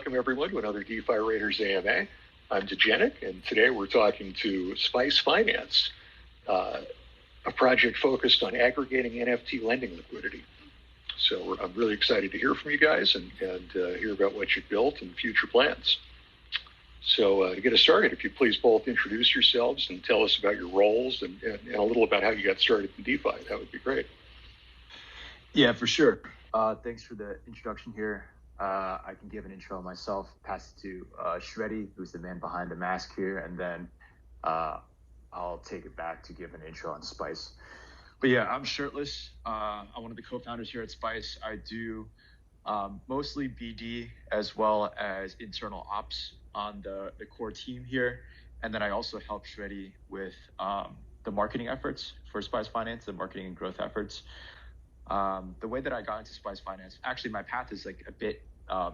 welcome everyone to another DeFi Raiders AMA. I'm Degenic, and today we're talking to Spice Finance, a project focused on aggregating NFT lending liquidity. So I'm really excited to hear from you guys and hear about what you've built and future plans. So to get us started, if you please both introduce yourselves and tell us about your roles and a little about how you got started in DeFi, that would be great. Yeah, for sure. Thanks for the introduction here. I can give an intro on myself, pass it to Shreddy, who's the man behind the mask here, and then I'll take it back to give an intro on Spice. But yeah, I'm Shirtless. I'm one of the co-founders here at Spice. I do mostly BD as well as internal ops on the core team here. And then I also help Shreddy with the marketing efforts for Spice Finance, the marketing and growth efforts. The way that I got into Spice Finance, actually my path is like a bit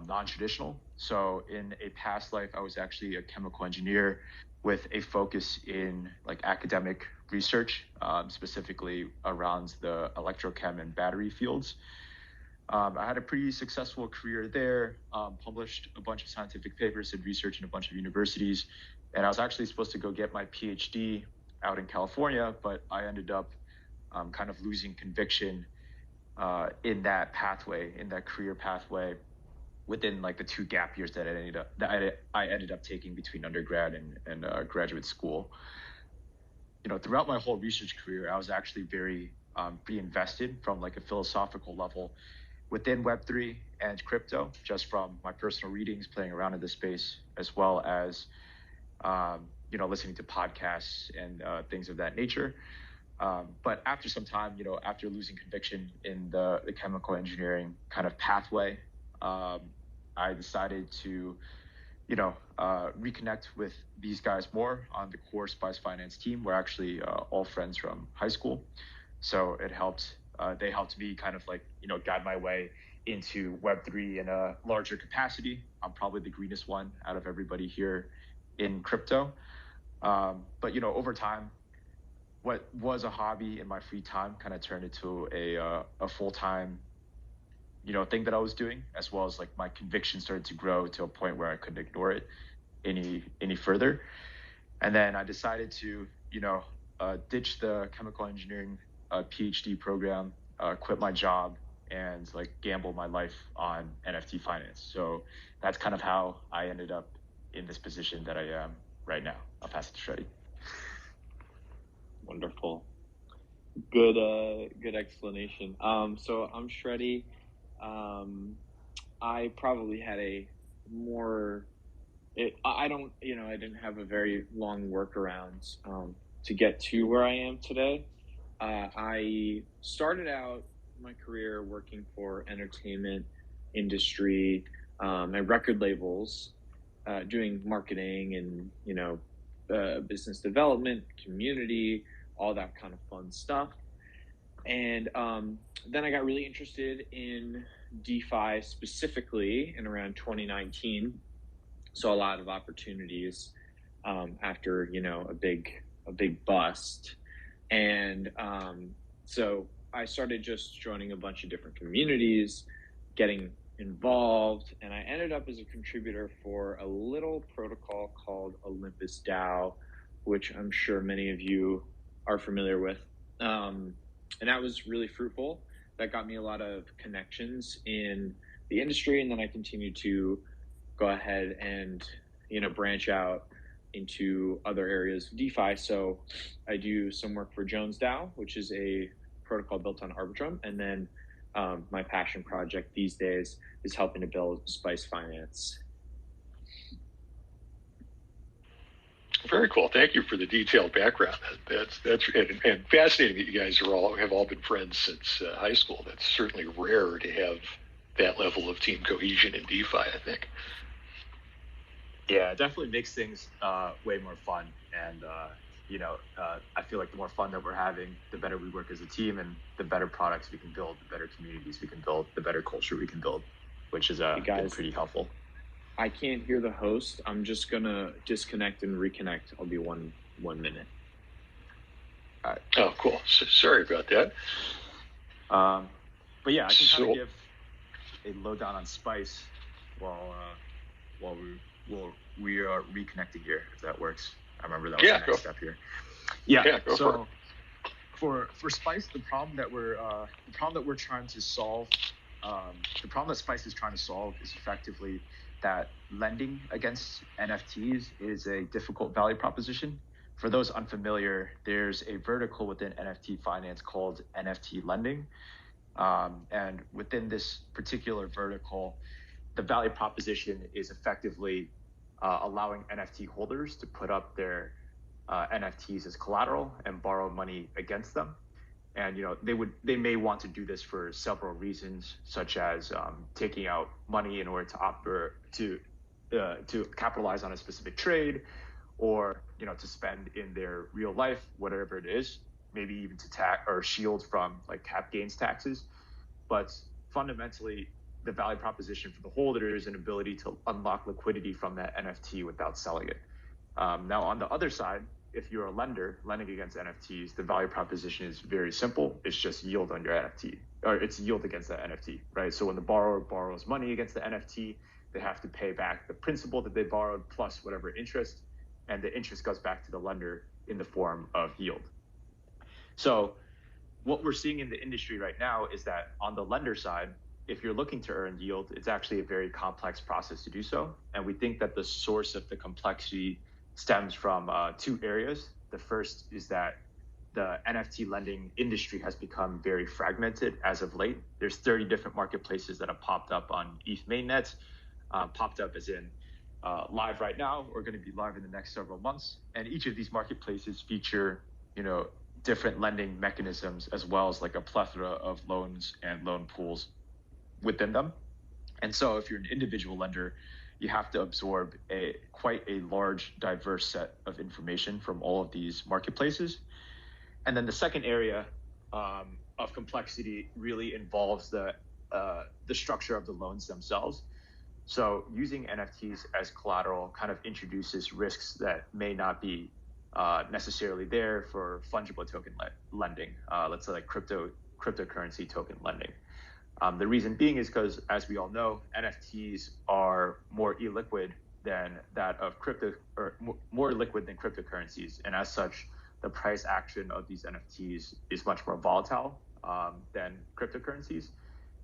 non-traditional. So in a past life, I was actually a chemical engineer with a focus in like academic research, specifically around the electrochem and battery fields. I had a pretty successful career there, published a bunch of scientific papers, did research in a bunch of universities, and I was actually supposed to go get my PhD out in California, but I ended up kind of losing conviction in that pathway, in that career pathway, within like the 2 gap years that I ended up taking between undergrad and graduate school. You know, throughout my whole research career, I was actually very invested from like a philosophical level within Web3 and crypto, just from my personal readings, playing around in the space, as well as listening to podcasts and things of that nature. But after some time, after losing conviction in the chemical engineering kind of pathway, I decided to, reconnect with these guys more on the core Spice Finance team. We're actually all friends from high school. So it helped, they helped me kind of like, guide my way into Web3 in a larger capacity. I'm probably the greenest one out of everybody here in crypto. But, over time, what was a hobby in my free time kind of turned into a full-time, thing that I was doing, as well as like my conviction started to grow to a point where I couldn't ignore it any further. And then I decided to, ditch the chemical engineering PhD program, quit my job, and like gamble my life on NFT finance. So that's kind of how I ended up in this position that I am right now. I'll pass it to Shreddy. Wonderful. Good explanation. So I'm Shreddy. I probably had I didn't have a very long workaround to get to where I am today. I started out my career working for entertainment industry and record labels, doing marketing and business development, community, all that kind of fun stuff. And then I got really interested in DeFi specifically in around 2019. Saw a lot of opportunities after a big bust, and so I started just joining a bunch of different communities, getting involved, and I ended up as a contributor for a little protocol called Olympus DAO, which I'm sure many of you are familiar with. And that was really fruitful. That got me a lot of connections in the industry. And then I continued to go ahead and, branch out into other areas of DeFi. So I do some work for Jones DAO, which is a protocol built on Arbitrum. And then my passion project these days is helping to build Spice Finance. Very cool. Thank you for the detailed background. That's and fascinating that you guys have all been friends since high school. That's certainly rare to have that level of team cohesion in DeFi, I think. Yeah, it definitely makes things way more fun. And, I feel like the more fun that we're having, the better we work as a team, and the better products we can build, the better communities we can build, the better culture we can build, which is been pretty helpful. I can't hear the host. I'm just gonna disconnect and reconnect. I'll be one minute. All right. Oh, cool. Sorry about that. But yeah, I can kind of give a lowdown on Spice while while we are reconnecting here, if that works. I remember that was the next step here. Yeah. So for Spice, the problem that we're trying to solve, the problem that Spice is trying to solve is effectively that lending against NFTs is a difficult value proposition. For those unfamiliar, there's a vertical within NFT finance called NFT lending. And within this particular vertical, the value proposition is effectively allowing NFT holders to put up their NFTs as collateral and borrow money against them. And they may want to do this for several reasons, such as taking out money in order to capitalize on a specific trade, or to spend in their real life, whatever it is, maybe even to tax or shield from like cap gains taxes. But fundamentally, the value proposition for the holder is an ability to unlock liquidity from that NFT without selling it. Now, on the other side, if you're a lender lending against NFTs, the value proposition is very simple. It's just yield on your NFT, or it's yield against that NFT, right? So when the borrower borrows money against the NFT, they have to pay back the principal that they borrowed plus whatever interest, and the interest goes back to the lender in the form of yield. So what we're seeing in the industry right now is that on the lender side, if you're looking to earn yield, it's actually a very complex process to do so. And we think that the source of the complexity stems from two areas. The first is that the NFT lending industry has become very fragmented as of late. There's 30 different marketplaces that have popped up on ETH mainnet, popped up as in live right now, or going to be live in the next several months. And each of these marketplaces feature, different lending mechanisms, as well as like a plethora of loans and loan pools within them. And so if you're an individual lender, you have to absorb quite a large, diverse set of information from all of these marketplaces. And then the second area of complexity really involves the structure of the loans themselves. So using NFTs as collateral kind of introduces risks that may not be necessarily there for fungible token lending, let's say like cryptocurrency token lending. The reason being is because, as we all know, NFTs are more illiquid than that of crypto, or more liquid than cryptocurrencies, and as such, the price action of these NFTs is much more volatile than cryptocurrencies.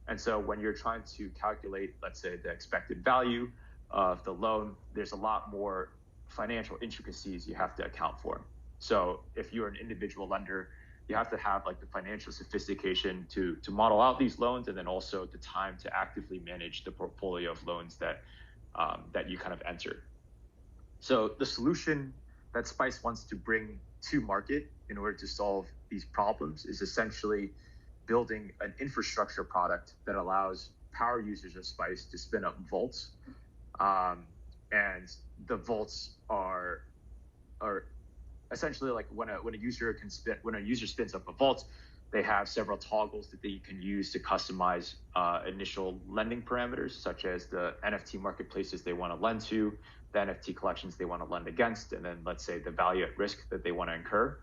And so when you're trying to calculate, let's say, the expected value of the loan, there's a lot more financial intricacies you have to account for. So if you're an individual lender, you have to have like the financial sophistication to model out these loans, and then also the time to actively manage the portfolio of loans that you kind of enter. So the solution that Spice wants to bring to market in order to solve these problems is essentially building an infrastructure product that allows power users of Spice to spin up vaults, and the vaults are essentially like when a user spins up a vault, they have several toggles that they can use to customize initial lending parameters, such as the NFT marketplaces they want to lend to, the NFT collections they want to lend against, and then let's say the value at risk that they want to incur.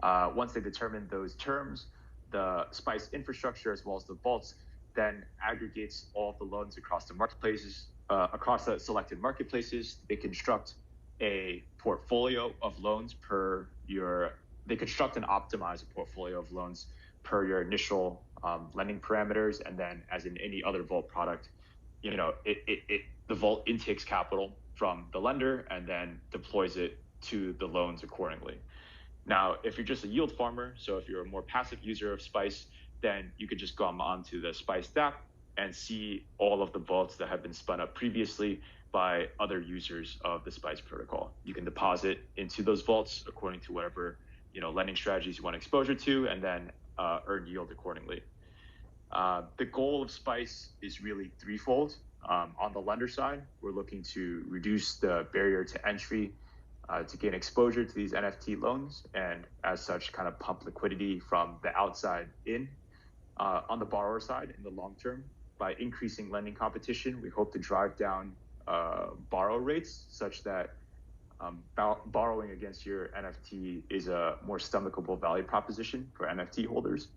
Once they determine those terms, the Spice infrastructure, as well as the vaults, then aggregates all of the loans across the marketplaces, across the selected marketplaces. They construct a portfolio of loans they construct and optimize a portfolio of loans per your initial lending parameters. And then, as in any other vault product, the vault intakes capital from the lender and then deploys it to the loans accordingly. Now, if you're just a yield farmer, so if you're a more passive user of Spice, then you could just go onto the Spice app and see all of the vaults that have been spun up previously by other users of the Spice protocol. You can deposit into those vaults according to whatever lending strategies you want exposure to, and then earn yield accordingly. The goal of Spice is really threefold. On the lender side, we're looking to reduce the barrier to entry to gain exposure to these NFT loans, and as such kind of pump liquidity from the outside in. On the borrower side, in the long term, by increasing lending competition, we hope to drive down borrow rates such that borrowing against your NFT is a more stomachable value proposition for NFT holders.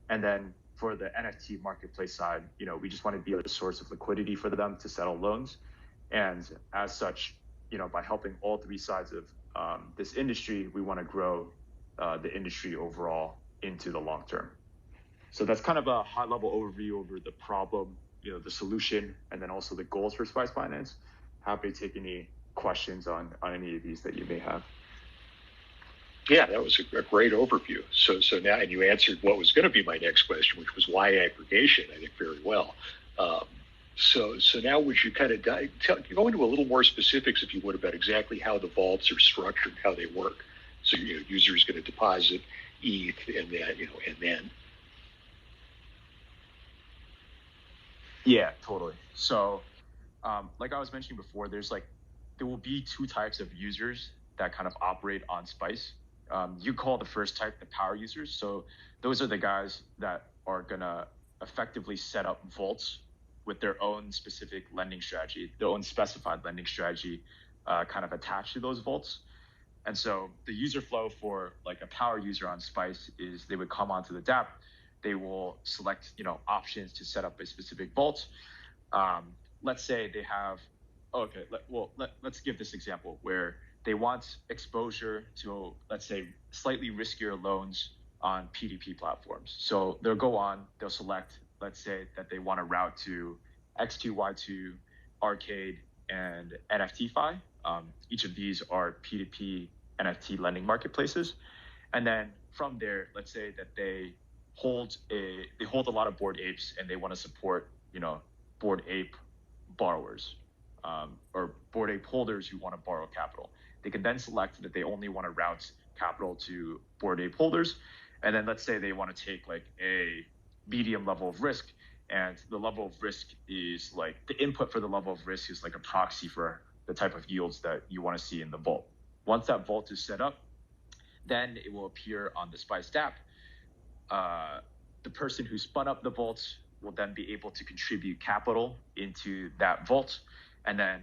And then for the NFT marketplace side, we just want to be a source of liquidity for them to settle loans. And as such, by helping all three sides of this industry, we want to grow the industry overall into the long term. So that's kind of a high level overview over the problem, the solution, and then also the goals for Spice Finance. Happy to take any questions on any of these that you may have. Yeah, that was a great overview. So now, and you answered what was going to be my next question, which was why aggregation, I think, very well. So now would you kind of go into a little more specifics, if you would, about exactly how the vaults are structured, how they work? So, user is going to deposit ETH and then. Yeah, totally. So, like I was mentioning before, there will be two types of users that kind of operate on Spice. You call the first type the power users. So those are the guys that are going to effectively set up vaults with their own specific lending strategy, their own specified lending strategy kind of attached to those vaults. And so the user flow for like a power user on Spice is they would come onto the dApp, they will select, options to set up a specific vault. Let's say they have, let's give this example where they want exposure to, let's say, slightly riskier loans on P2P platforms. So they'll go on, they'll select, let's say that they want to route to X2, Y2, Arcade, and NFTFi. Each of these are P2P NFT lending marketplaces. And then from there, let's say that they hold a lot of Bored Apes and they want to support, Bored Ape borrowers or Bored Ape holders who want to borrow capital. They can then select that they only want to route capital to Bored Ape holders. And then let's say they want to take like a medium level of risk, and the level of risk is like the input for the level of risk is like a proxy for the type of yields that you want to see in the vault. Once that vault is set up, then it will appear on the Spice dApp. The person who spun up the vaults will then be able to contribute capital into that vault. And then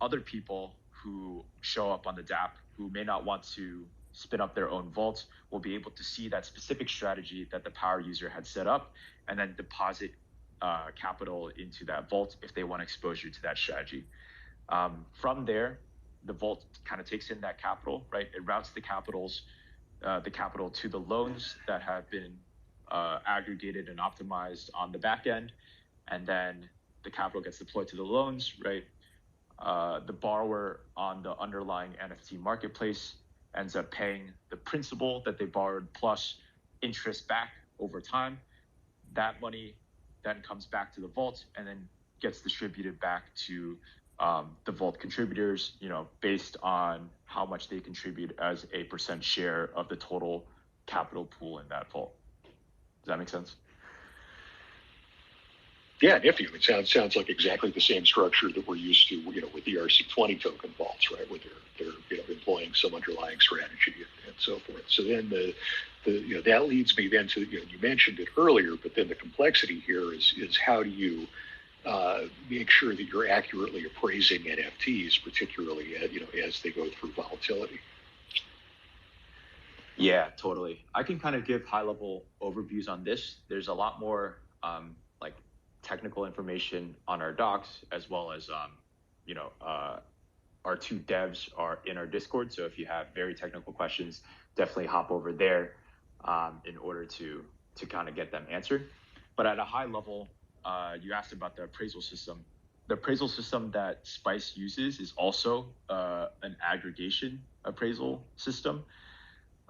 other people who show up on the dApp who may not want to spin up their own vault will be able to see that specific strategy that the power user had set up and then deposit capital into that vault if they want exposure to that strategy. From there, the vault kind of takes in that capital, right? It routes the capital to the loans that have been aggregated and optimized on the back end, and then the capital gets deployed to the loans, right? The borrower on the underlying NFT marketplace ends up paying the principal that they borrowed plus interest back over time. That money then comes back to the vault and then gets distributed back to the vault contributors, based on how much they contribute as a % share of the total capital pool in that vault. Does that make sense? Yeah, nifty. It sounds like exactly the same structure that we're used to, with the ERC20 token vaults, right? Where they're employing some underlying strategy and so forth. So then that leads me then to, you mentioned it earlier, but then the complexity here is how do you make sure that you're accurately appraising NFTs, particularly as they go through volatility. Yeah, totally. I can kind of give high-level overviews on this. There's a lot more technical information on our docs, as well as our two devs are in our Discord. So if you have very technical questions, definitely hop over there in order to kind of get them answered. But at a high level, you asked about the appraisal system. The appraisal system that Spice uses is also an aggregation appraisal system.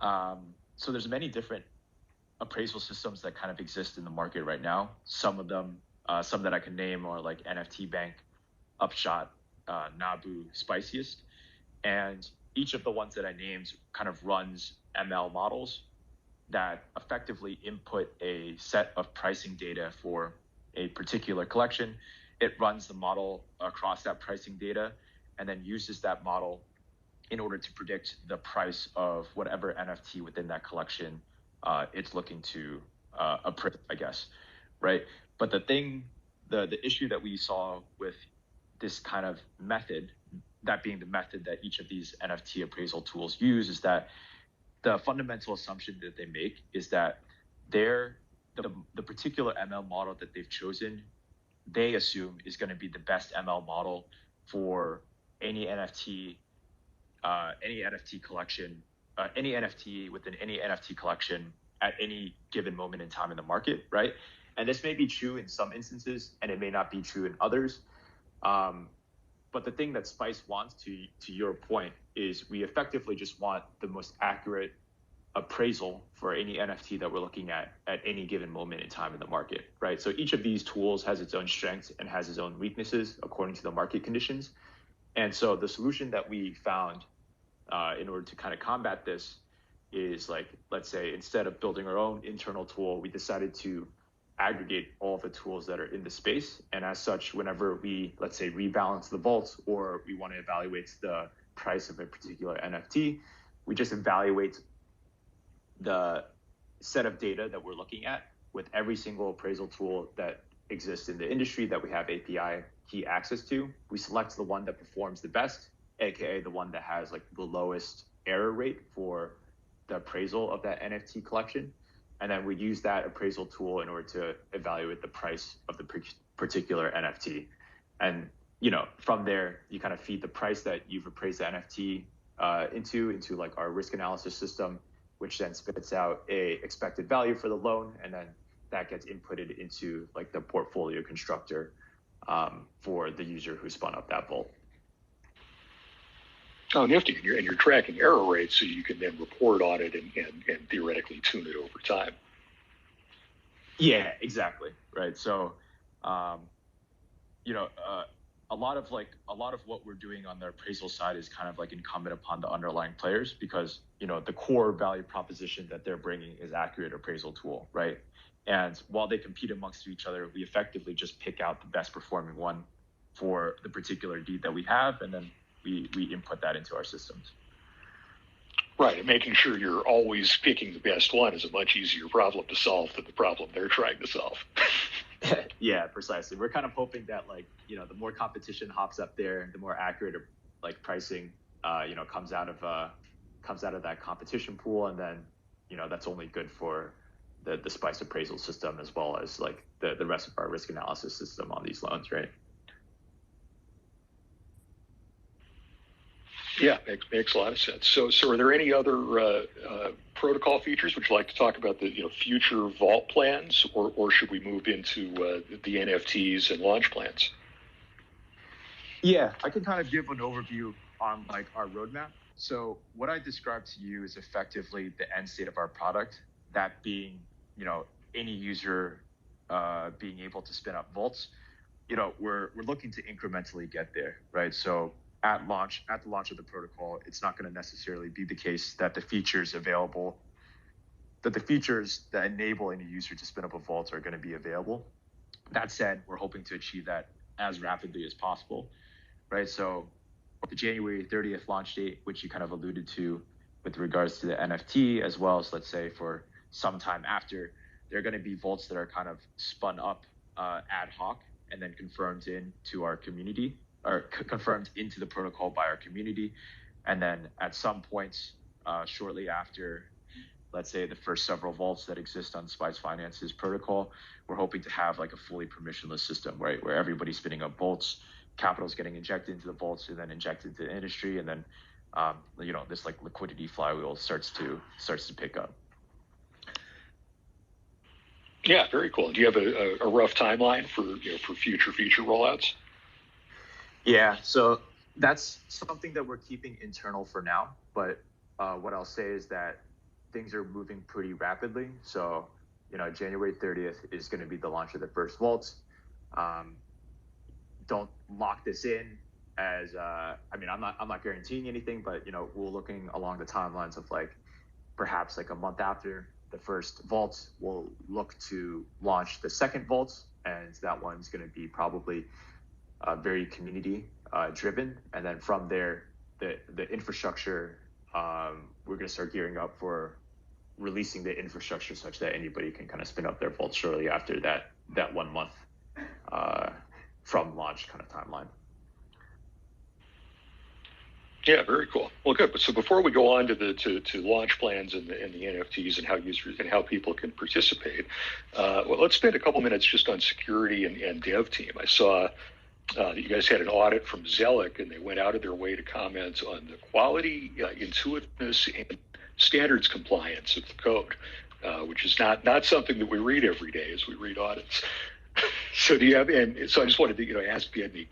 So there's many different appraisal systems that kind of exist in the market right now. Some of them, some that I can name are like NFT Bank, Upshot, Nabu, Spiciest. And each of the ones that I named kind of runs ML models that effectively input a set of pricing data for a particular collection. It runs the model across that pricing data and then uses that model in order to predict the price of whatever NFT within that collection it's looking to appraise, I guess, right? But the issue that we saw with this kind of method, that being the method that each of these NFT appraisal tools use, is that the fundamental assumption that they make is that the particular ML model that they've chosen they assume is going to be the best ML model for any NFT, any NFT collection, any NFT within any NFT collection at any given moment in time in the market, right? And this may be true in some instances, and it may not be true in others. But the thing that Spice wants, to your point, is we effectively just want the most accurate appraisal for any NFT that we're looking at any given moment in time in the market, right? So each of these tools has its own strengths and has its own weaknesses according to the market conditions. And so the solution that we found in order to kind of combat this is, like, let's say instead of building our own internal tool, we decided to aggregate all of the tools that are in the space. And as such, whenever we, let's say, rebalance the vaults or we want to evaluate the price of a particular NFT, we just evaluate the set of data that we're looking at with every single appraisal tool that exists in the industry that we have API key access to. We select the one that performs the best, aka the one that has like the lowest error rate for the appraisal of that NFT collection. And then we use that appraisal tool in order to evaluate the price of the particular NFT. And, you know, from there, you kind of feed the price that you've appraised the NFT into like our risk analysis system, which then spits out a expected value for the loan. And then that gets inputted into like the portfolio constructor for the user who spun up that vault. Oh, nifty. And you're tracking error rates so you can then report on it and theoretically tune it over time. Yeah, exactly. Right. So, you know, a lot of what we're doing on the appraisal side is kind of like incumbent upon the underlying players because, you know, the core value proposition that they're bringing is accurate appraisal tool. Right. And while they compete amongst each other, we effectively just pick out the best performing one for the particular deed that we have. And then we input that into our systems. Right, and making sure you're always picking the best one is a much easier problem to solve than the problem they're trying to solve. Yeah, precisely. We're kind of hoping that, like, you know, the more competition hops up there, the more accurate like pricing, you know, comes out of that competition pool, and then, you know, that's only good for the Spice appraisal system as well as like the rest of our risk analysis system on these loans, right? Yeah, makes a lot of sense. So are there any other protocol features? Would you like to talk about the future vault plans, or should we move into the NFTs and launch plans? Yeah, I can kind of give an overview on like our roadmap. So what I described to you is effectively the end state of our product, that being, you know, any user being able to spin up vaults. You know, we're looking to incrementally get there, right? So at the launch of the protocol, it's not going to necessarily be the case that the features that enable any user to spin up a vault are going to be available. That said, we're hoping to achieve that as rapidly as possible, right? So the January 30th launch date, which you kind of alluded to with regards to the NFT, as well as, let's say, for some time after, there are going to be vaults that are kind of spun up ad hoc and then confirmed into our community, or confirmed into the protocol by our community. And then at some points shortly after, let's say, the first several vaults that exist on Spice Finance's protocol, we're hoping to have like a fully permissionless system, right, where everybody's spinning up vaults, capital is getting injected into the vaults and then injected into the industry, and then you know, this like liquidity flywheel starts to pick up. Yeah, very cool. Do you have a rough timeline for future feature rollouts? Yeah, so that's something that we're keeping internal for now. But what I'll say is that things are moving pretty rapidly. So, you know, January 30th is going to be the launch of the first vaults. Don't lock this in as I mean, I'm not guaranteeing anything, but, you know, we're looking along the timelines of like perhaps like a month after the first vaults, we'll look to launch the second vaults, and that one's going to be probably very community driven. And then from there, the infrastructure, we're going to start gearing up for releasing the infrastructure such that anybody can kind of spin up their vault shortly after that 1 month from launch kind of timeline. Yeah, very cool. Well, good. So before we go on to the to launch plans and the NFTs and how users and how people can participate, well, let's spend a couple minutes just on security and dev team. I saw that you guys had an audit from Zelic, and they went out of their way to comment on the quality, intuitiveness, and standards compliance of the code, which is not something that we read every day as we read audits. So do you have? And so I just wanted to ask if you had any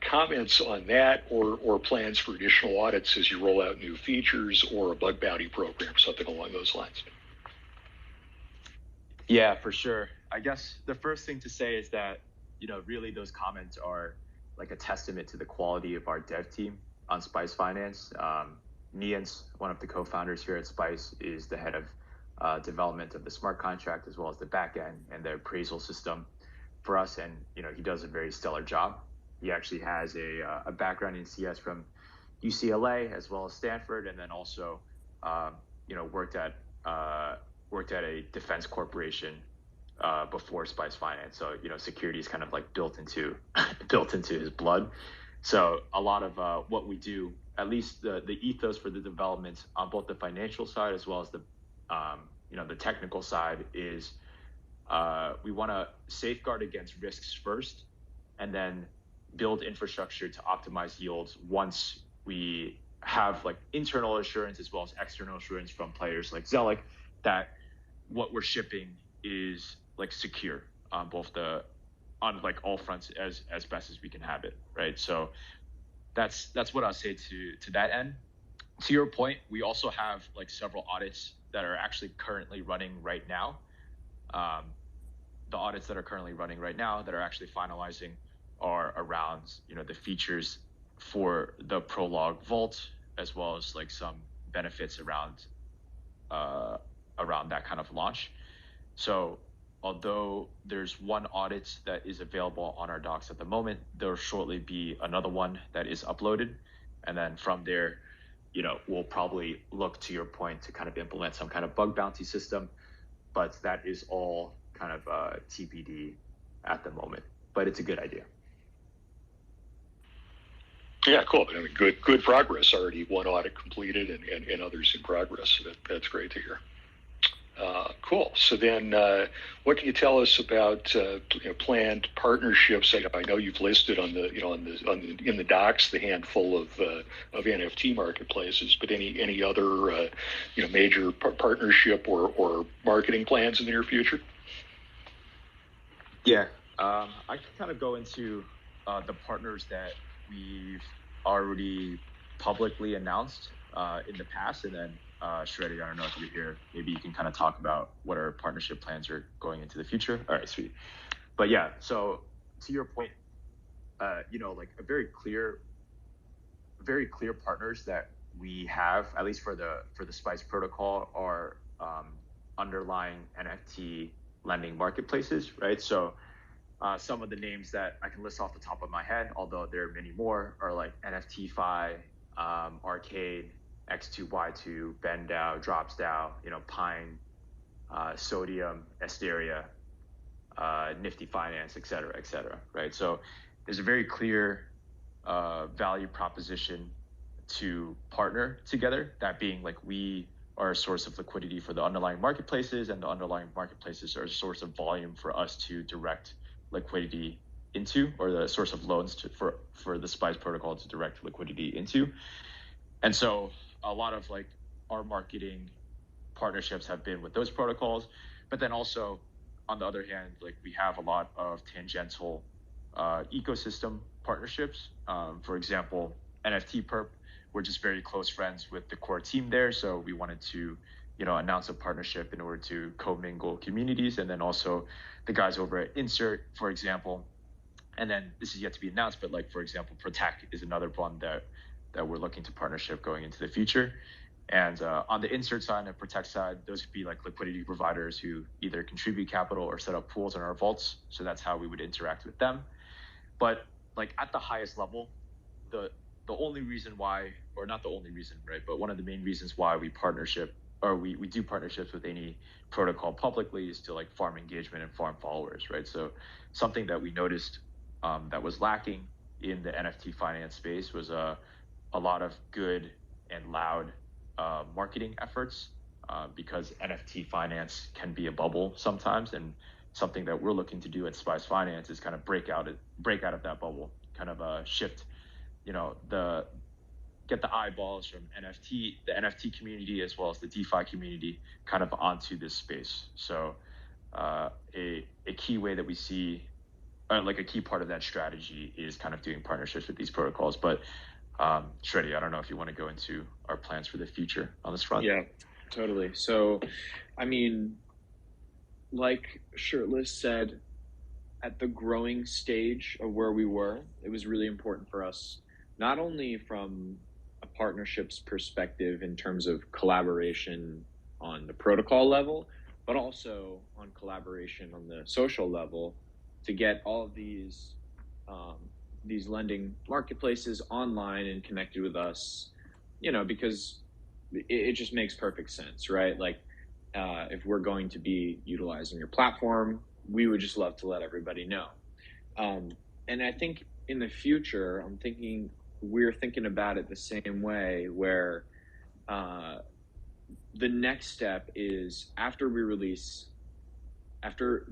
comments on that, or plans for additional audits as you roll out new features, or a bug bounty program, something along those lines. Yeah, for sure. I guess the first thing to say is that really those comments are like a testament to the quality of our dev team on Spice Finance. Nians, one of the co-founders here at Spice, is the head of development of the smart contract as well as the backend and the appraisal system for us, and he does a very stellar job. He actually has a background in CS from UCLA as well as Stanford, and then also worked at a defense corporation before Spice Finance. So security is kind of like built into his blood. So a lot of what we do, at least the ethos for the development on both the financial side as well as the the technical side, is we want to safeguard against risks first, and then build infrastructure to optimize yields once we have like internal assurance as well as external assurance from players like Zelic that what we're shipping is like secure on like all fronts as best as we can have it, right? So that's what I'll say to that end. To your point, we also have like several audits that are actually currently running right now. The audits that are currently running right now that are actually finalizing are around the features for the Prologue Vault, as well as like some benefits around that kind of launch. So although there's one audit that is available on our docs at the moment, there'll shortly be another one that is uploaded, and then from there we'll probably look, to your point, to kind of implement some kind of bug bounty system, but that is all kind of TBD at the moment. But it's a good idea. Yeah, cool. I mean, good progress already. One audit completed and others in progress. So that's great to hear. Cool. So then, what can you tell us about planned partnerships? I know you've listed on the in the docs the handful of NFT marketplaces, but any other major partnership or marketing plans in the near future? Yeah, I can kind of go into the partners that we've already publicly announced in the past, and then Shreddy, I don't know if you're here, maybe you can kind of talk about what our partnership plans are going into the future. All right, sweet. But yeah, so to your point, like a very clear partners that we have, at least for the Spice protocol, are underlying NFT lending marketplaces, right? So some of the names that I can list off the top of my head, although there are many more, are like NFTFi, Arcade, X2Y2, BendDAO, DropsDAO, Pine, Sodium, Asteria, Nifty Finance, et cetera, right? So there's a very clear value proposition to partner together, that being like we are a source of liquidity for the underlying marketplaces, and the underlying marketplaces are a source of volume for us to direct liquidity into, or the source of loans for the Spice protocol to direct liquidity into. And so a lot of like our marketing partnerships have been with those protocols, but then also on the other hand, like we have a lot of tangential ecosystem partnerships. For example, NFT Perp, we're just very close friends with the core team there, so we wanted to announce a partnership in order to commingle communities. And then also the guys over at Insert, for example, and then this is yet to be announced, but like for example, Protect is another one that we're looking to partnership going into the future. And on the Insert side and Protect side, those could be like liquidity providers who either contribute capital or set up pools in our vaults. So that's how we would interact with them. But like at the highest level, the only reason why, or not the only reason, right, but one of the main reasons why we do partnerships with any protocol publicly is to like farm engagement and farm followers, right? So something that we noticed that was lacking in the NFT finance space was a a lot of good and loud marketing efforts because NFT finance can be a bubble sometimes, and something that we're looking to do at Spice Finance is kind of break out of that bubble, kind of shift, get the eyeballs from the NFT community as well as the DeFi community kind of onto this space. So a key way that we see, like a key part of that strategy is kind of doing partnerships with these protocols. But Shreddy, I don't know if you want to go into our plans for the future on this front. Yeah, totally. So, I mean, like Shirtless said, at the growing stage of where we were, it was really important for us, not only from a partnerships perspective in terms of collaboration on the protocol level, but also on collaboration on the social level, to get all of these lending marketplaces online and connected with us, because it just makes perfect sense, right? Like, if we're going to be utilizing your platform, we would just love to let everybody know. And I think in the future, we're thinking about it the same way, where the next step is after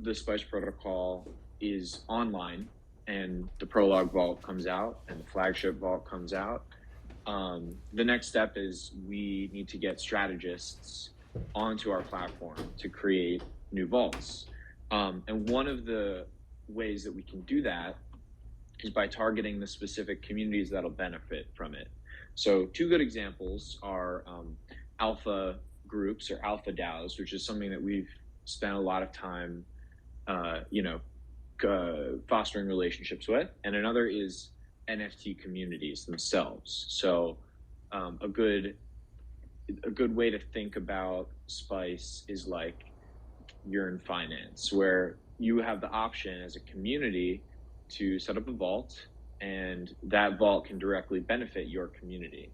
the Spice protocol is online and the Prologue vault comes out and the flagship vault comes out, the next step is we need to get strategists onto our platform to create new vaults. And one of the ways that we can do that is by targeting the specific communities that'll benefit from it. So two good examples are alpha groups or alpha DAOs, which is something that we've spent a lot of time, fostering relationships with. And another is NFT communities themselves. So a good way to think about Spice is like you're in finance, where you have the option as a community to set up a vault, and that vault can directly benefit your community.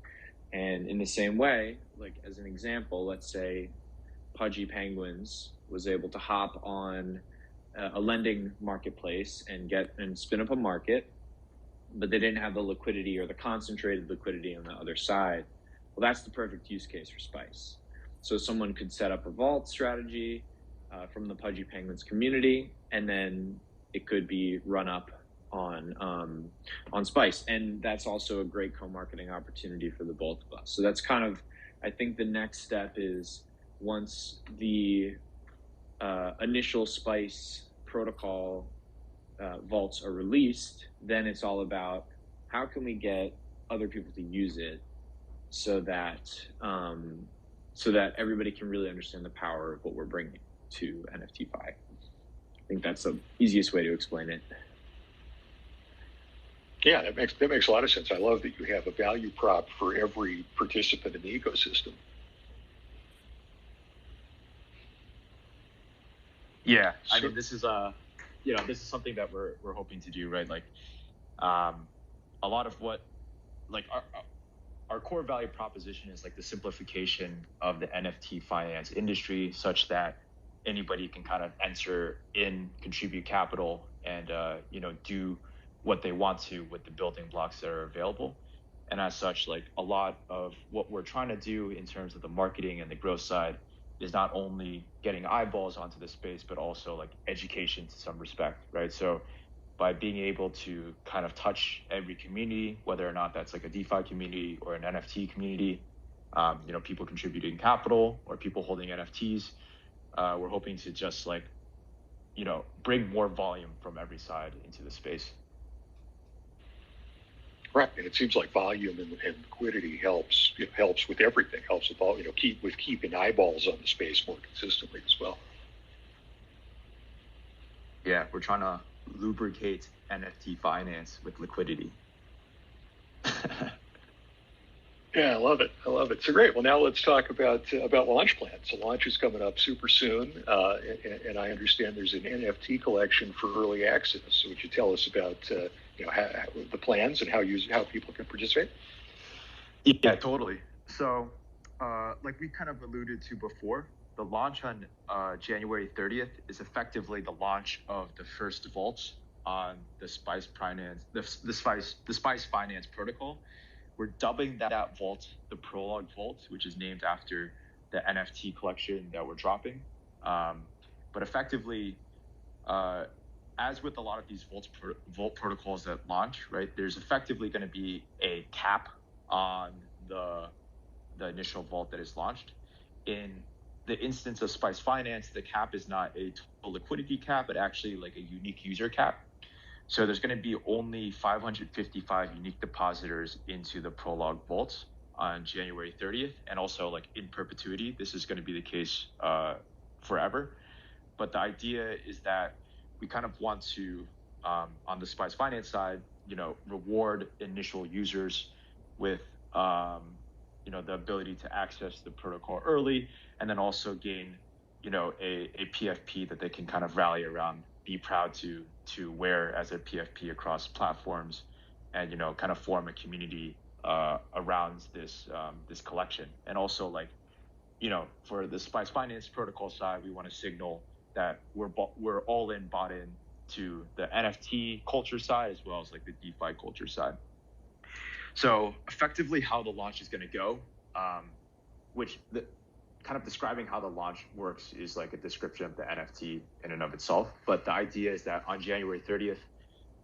And in the same way, like as an example, let's say Pudgy Penguins was able to hop on a lending marketplace and spin up a market, but they didn't have the liquidity or the concentrated liquidity on the other side. Well, that's the perfect use case for Spice. So someone could set up a vault strategy from the Pudgy Penguins community, and then it could be run up on Spice. And that's also a great co-marketing opportunity for the both of us. So that's kind of, I think the next step is, once the initial Spice protocol vaults are released, then it's all about how can we get other people to use it so that everybody can really understand the power of what we're bringing to NFTFi. I think that's the easiest way to explain it. Yeah, that makes a lot of sense. I love that you have a value prop for every participant in the ecosystem. Yeah, I mean, this is something that we're hoping to do, right? Like, a lot of what, like our core value proposition is like the simplification of the NFT finance industry, such that anybody can kind of enter in, contribute capital, and do what they want to with the building blocks that are available. And as such, like a lot of what we're trying to do in terms of the marketing and the growth side is not only getting eyeballs onto the space, but also like education to some respect, right? So by being able to kind of touch every community, whether or not that's like a DeFi community or an NFT community, people contributing capital or people holding NFTs, we're hoping to just like, bring more volume from every side into the space. Right, and it seems like volume and liquidity helps. It helps with everything. Helps with all, keeping eyeballs on the space more consistently as well. Yeah, we're trying to lubricate NFT finance with liquidity. Yeah, I love it. So great. Well, now let's talk about launch plans. So launch is coming up super soon, and I understand there's an NFT collection for early access. So would you tell us about how the plans and how people can participate? Yeah, totally. So, like we kind of alluded to before, the launch on January 30th is effectively the launch of the first vault on the Spice Finance, the Spice Finance protocol. we're dubbing that vault the Prologue Vault, which is named after the NFT collection that we're dropping. But effectively, as with a lot of these vault protocols that launch, right, there's effectively going to be a cap on the initial vault that is launched. In the instance of Spice Finance, the cap is not a total liquidity cap, but actually like a unique user cap. So there's going to be only 555 unique depositors into the Prologue vaults on January 30th, and also like in perpetuity. This is going to be the case forever. But the idea is that we kind of want to, on the Spice Finance side, reward initial users with, the ability to access the protocol early, and then also gain, a PFP that they can kind of rally around, be proud to wear as a PFP across platforms, and kind of form a community around this collection. And also, like, for the Spice Finance protocol side, we want to signal that we're all in, bought in to the NFT culture side as well as like the DeFi culture side. So effectively, how the launch is going to go, kind of describing how the launch works is like a description of the NFT in and of itself. But the idea is that on January 30th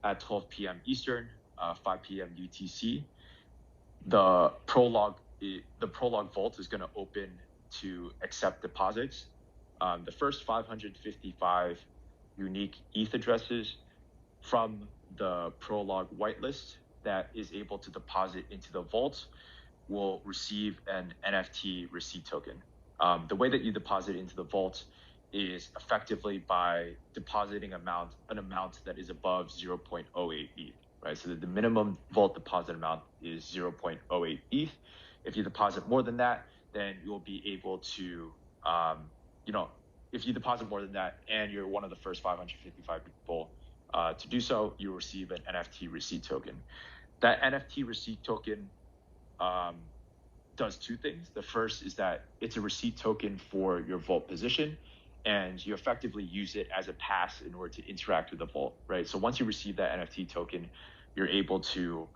at 12 p.m. Eastern, 5 p.m. UTC, the Prologue vault is going to open to accept deposits. The first 555 unique ETH addresses from the Prologue whitelist that is able to deposit into the vault will receive an NFT receipt token. The way that you deposit into the vault is effectively by depositing an amount that is above 0.08 ETH, right? So the minimum vault deposit amount is 0.08 ETH. If you deposit more than that, then you'll be able to, if you deposit more than that and you're one of the first 555 people to do so, you receive an NFT receipt token. That NFT receipt token does two things. The first is that it's a receipt token for your vault position, and you effectively use it as a pass in order to interact with the vault, right? So once you receive that NFT token, you're able to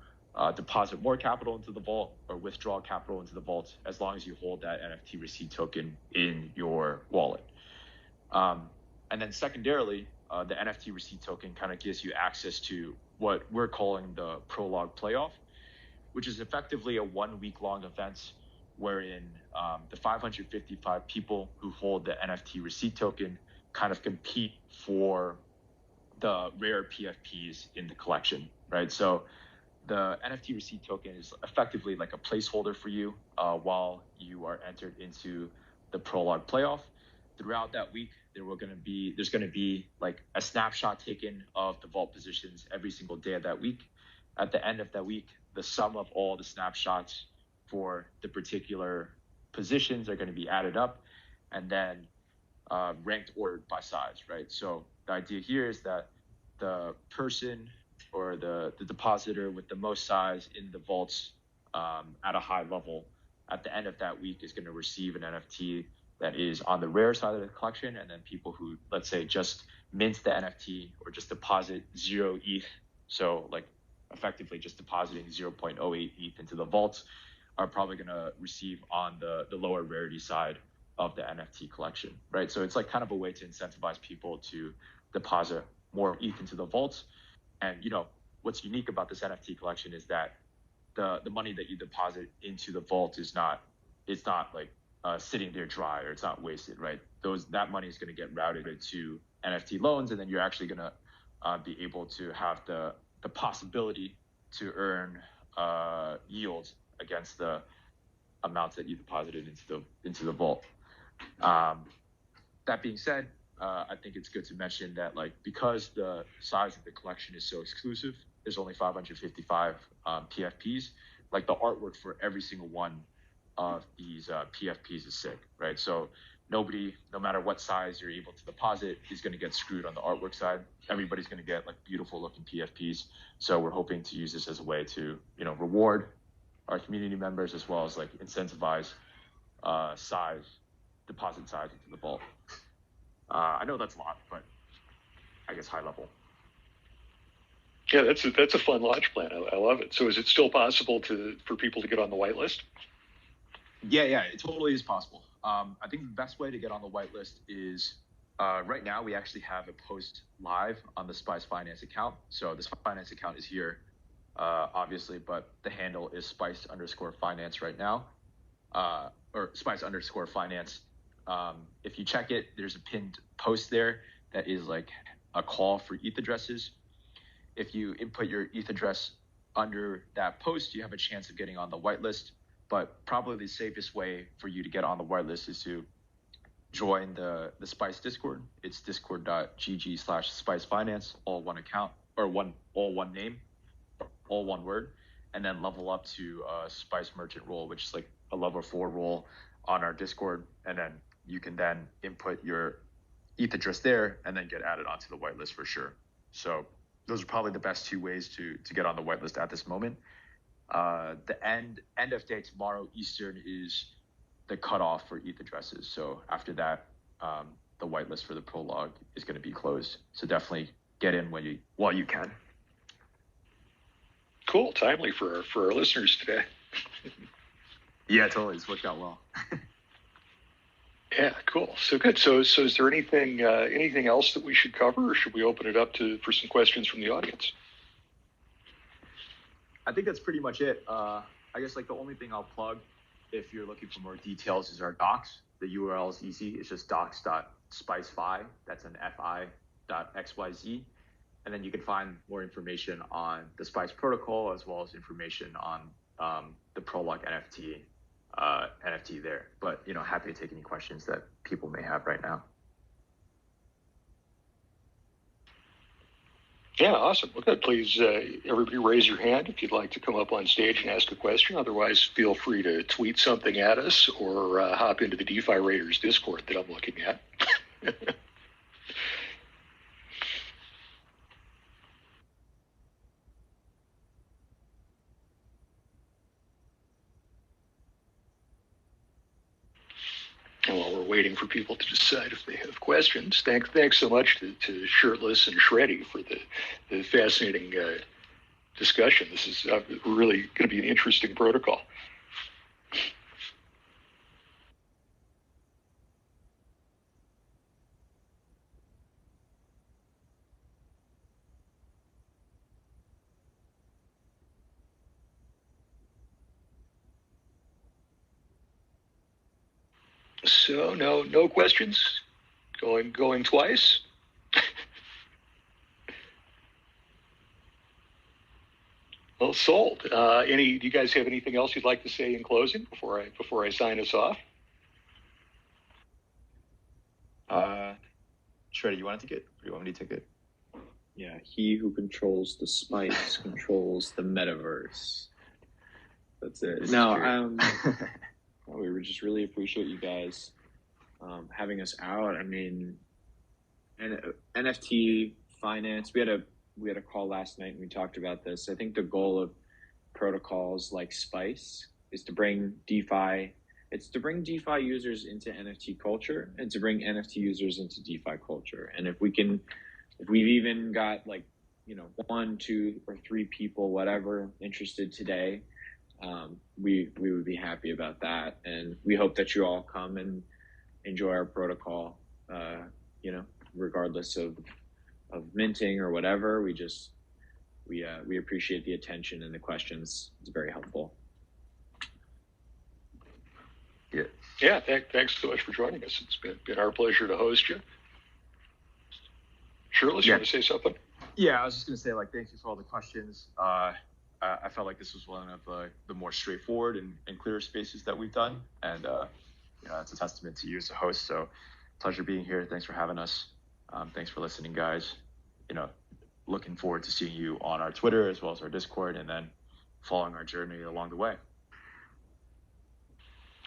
deposit more capital into the vault or withdraw capital into the vault as long as you hold that NFT receipt token in your wallet. And then secondarily, the NFT receipt token kind of gives you access to what we're calling the Prologue Playoff, which is effectively a 1 week long event wherein the 555 people who hold the NFT receipt token kind of compete for the rare PFPs in the collection, right? So the NFT receipt token is effectively like a placeholder for you while you are entered into the Prologue Playoff. Throughout that week, there's going to be like a snapshot taken of the vault positions every single day of that week. At the end of that week, the sum of all the snapshots for the particular positions are going to be added up and then ranked ordered by size, right? So the idea here is that the person or the depositor with the most size in the vaults at a high level at the end of that week is going to receive an NFT that is on the rare side of the collection, and then people who, let's say, just mint the NFT or just deposit 0 ETH, so like effectively just depositing 0.08 ETH into the vaults, are probably going to receive on the lower rarity side of the NFT collection, right? So it's like kind of a way to incentivize people to deposit more ETH into the vaults. And what's unique about this NFT collection is that the money that you deposit into the vault is not like sitting there dry, or it's not wasted, right? That money is going to get routed to NFT loans, and then you're actually going to be able to have the possibility to earn yields against the amounts that you deposited into the vault. That being said, I think it's good to mention that, like, because the size of the collection is so exclusive, there's only 555 PFPs. Like, the artwork for every single one of these PFPs is sick, right? So nobody, no matter what size you're able to deposit, is going to get screwed on the artwork side. Everybody's going to get like beautiful looking PFPs. So we're hoping to use this as a way to, reward our community members as well as like incentivize deposit size into the vault. I know that's a lot, but I guess high level. Yeah, that's a fun launch plan. I love it. So is it still possible for people to get on the whitelist? Yeah, it totally is possible. I think the best way to get on the whitelist is right now we actually have a post live on the Spice Finance account. So the Spice Finance account is here, obviously, but the handle is Spice_Finance right now, or Spice_Finance. If you check it, there's a pinned post there that is like a call for ETH addresses. If you input your ETH address under that post, you have a chance of getting on the whitelist. But probably the safest way for you to get on the whitelist is to join the Spice Discord. It's discord.gg/spicefinance, all one account, or all one name, all one word, and then level up to Spice Merchant role, which is like a level 4 role on our Discord. And then you can then input your ETH address there and then get added onto the whitelist for sure. So those are probably the best 2 ways to get on the whitelist at this moment. The end of day tomorrow Eastern is the cutoff for ETH addresses. So after that, the whitelist for the prologue is going to be closed. So definitely get in while you can. Cool, timely for our listeners today. Yeah, totally. It's worked out well. Yeah, cool. So good. So is there anything else that we should cover, or should we open it up for some questions from the audience? I think that's pretty much it. I guess like the only thing I'll plug, if you're looking for more details, is our docs. The URL is easy. It's just docs.spicefy. That's an fi.xyz. And then you can find more information on the Spice protocol, as well as information on the Prologue NFT there. But, happy to take any questions that people may have right now. Yeah, awesome. Well, good. Please, everybody raise your hand if you'd like to come up on stage and ask a question. Otherwise, feel free to tweet something at us or hop into the DeFi Raiders Discord that I'm looking at. And while we're waiting for people to decide if they have questions, thanks so much to Shirtless and Shreddy for the fascinating discussion. This is really going to be an interesting protocol. So no questions. Going twice. Well, sold. Do you guys have anything else you'd like to say in closing before I sign us off? Shreddy, you want to take it? Or do you want me to take it? Yeah, he who controls the spice controls the metaverse. That's it. No, we would just really appreciate you guys having us out. I mean, NFT finance. We had a call last night and we talked about this. I think the goal of protocols like Spice is to bring DeFi. It's to bring DeFi users into NFT culture and to bring NFT users into DeFi culture. And if we've even got 1, 2, or 3 people, whatever, interested today, we would be happy about that. And we hope that you all come and enjoy our protocol, regardless of minting or whatever. We appreciate the attention and the questions. It's very helpful. Yeah. Thanks so much for joining us. It's been our pleasure to host you. Shirley, you want to say something? Yeah, I was just going to say, thank you for all the questions. I felt like this was one of the more straightforward and clearer spaces that we've done. And, it's a testament to you as a host. So pleasure being here. Thanks for having us. Thanks for listening, guys. Looking forward to seeing you on our Twitter as well as our Discord, and then following our journey along the way.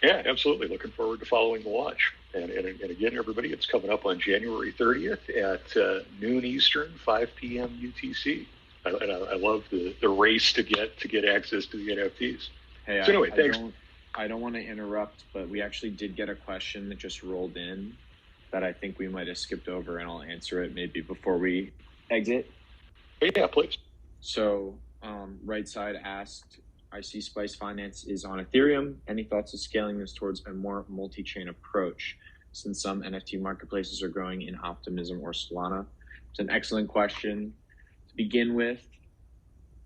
Yeah, absolutely. Looking forward to following the launch. And again, everybody, it's coming up on January 30th at noon Eastern, 5 p.m. UTC. I love the race to get access to the NFTs. Hey, so anyway, thanks. I don't want to interrupt, but we actually did get a question that just rolled in that I think we might have skipped over, and I'll answer it maybe before we exit. Yeah, please. So right side asked, I see Spice Finance is on Ethereum. Any thoughts of scaling this towards a more multi-chain approach, since some NFT marketplaces are growing in Optimism or Solana? It's an excellent question. To begin with,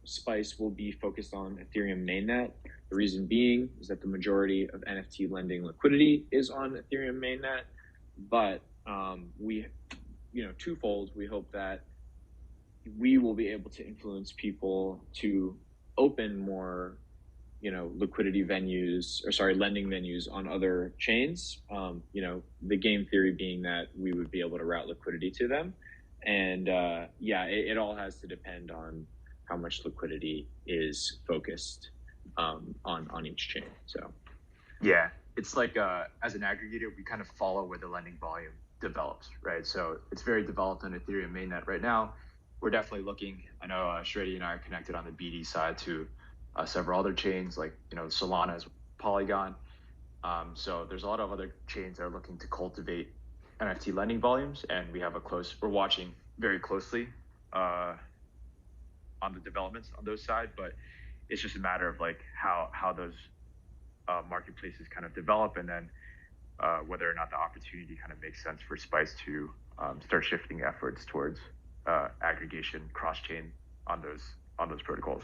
Spice will be focused on Ethereum mainnet. The reason being is that the majority of NFT lending liquidity is on Ethereum mainnet. But we, twofold, we hope that we will be able to influence people to open more, liquidity venues, lending venues on other chains. The game theory being that we would be able to route liquidity to them. And it all has to depend on how much liquidity is focused on each chain. So, yeah, it's like as an aggregator, we kind of follow where the lending volume develops, right? So it's very developed on Ethereum mainnet right now. We're definitely looking. I know Shreddy and I are connected on the BD side to several other chains like Solana's Polygon. So there's a lot of other chains that are looking to cultivate NFT lending volumes, and we're watching very closely on the developments on those side. But it's just a matter of like how those marketplaces kind of develop, and then whether or not the opportunity kind of makes sense for Spice to start shifting efforts towards aggregation cross-chain on those protocols.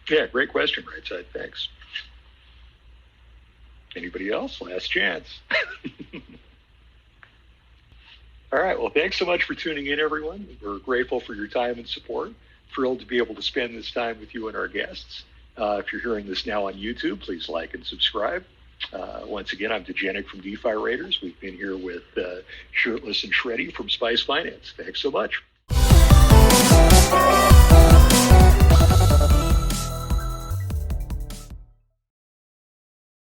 Yeah, great question, right side. Thanks. Anybody else? Last chance. All right. Well, thanks so much for tuning in, everyone. We're grateful for your time and support. Thrilled to be able to spend this time with you and our guests. If you're hearing this now on YouTube, please like and subscribe. Once again, I'm DeGenic from DeFi Raiders. We've been here with Shirtless and Shreddy from Spice Finance. Thanks so much.